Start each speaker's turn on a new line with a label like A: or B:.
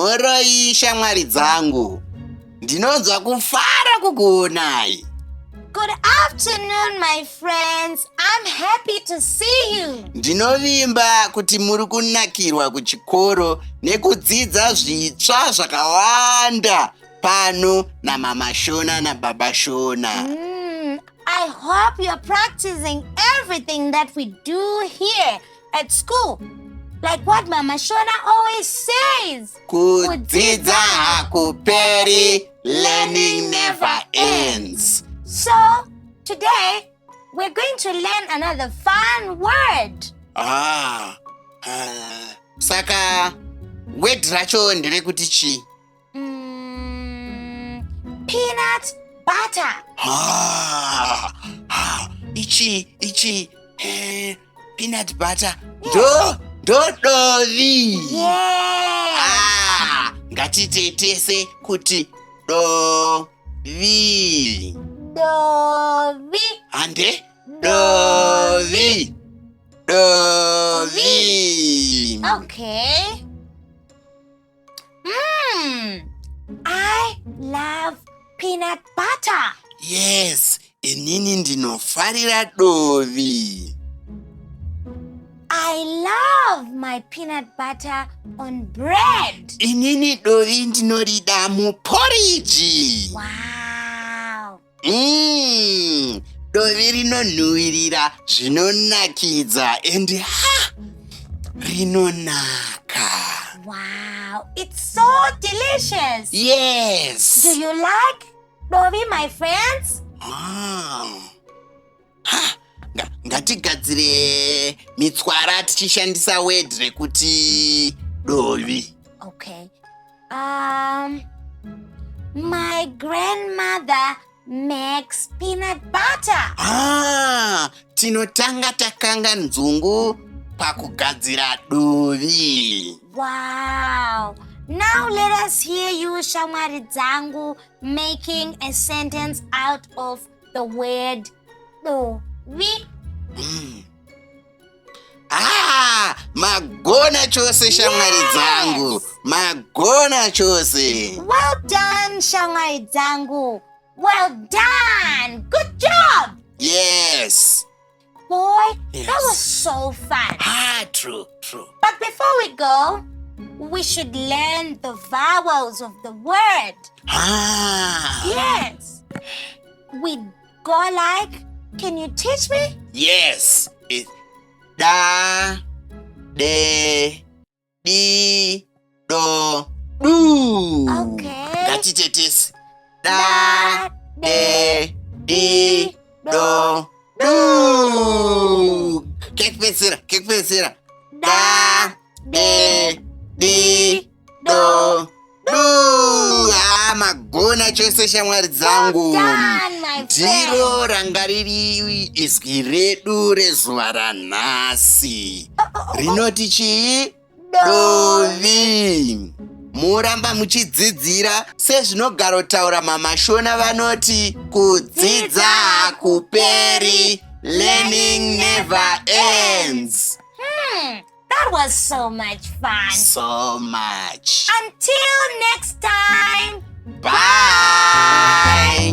A: Moroi shamwari dzangu. Ndinonzwa kufara kukuonai.
B: Good afternoon, my friends. I'm happy to see you.
A: Ndinovimba kuti muri kunakirwa kuchikoro nekudzidza zvitsva zvakawanda pano naMhamha Shona naBaba Shona.
B: I hope you're practicing everything that we do here at school. Like what Mhamha Shona always says.
A: Kudzidza hakuperi, learning never ends.
B: So, today, we're going to learn another fun word.
A: Saka, word racho nderekuti chi?
B: Peanut butter.
A: Ichi, peanut butter. Dovi.
B: Yeah.
A: Ngatitetese kuti Dovi.
B: Dovi.
A: Ande? Dovi.
B: Okay. I love peanut butter.
A: Yes, inini ndinofarira Dovi.
B: I love my peanut butter on bread.
A: Inini Dovi ndinorida muporiji.
B: Wow.
A: Dovi rinonhuhwirira zvinonakidza and rinonaka.
B: Wow, it's so delicious.
A: Yes.
B: Do you like Dovi, my friends?
A: Ngatigadzire mitswara tichishandisa word rekuti Dovi.
B: Okay. My grandmother makes peanut butter.
A: Tinotanga takanga nzungu pakugadzira Dovi.
B: Wow. Now let us hear you, shamwari dzangu, making a sentence out of the word Dovi.
A: Magona chose shamwari dzangu. Magona chose.
B: Well done, shamwari dzangu. Well done. Good job.
A: Yes.
B: Boy,
A: Yes.
B: that was so fun.
A: True.
B: But before we go, we should learn the vowels of the word. Yes. We go like, can you teach me?
A: Yes. It's da, de, di, do, do.
B: Okay.
A: Ngatitetese. Da, de, di, do, do. Kekpedzera. Da, de, di, do, do. Magona chose shamwari dzangu.
B: Well done, my
A: Ndiro
B: friend.
A: ranga riri izwi redu rezuva ranhasi. Rinoti chii? Dovi. Muramba muchidzidzira sezvinogara kutaura Mhamha Shona vanoti kudzidza hakuperi, learning never ends.
B: That was so much fun.
A: So much.
B: Until next time.
A: Bye.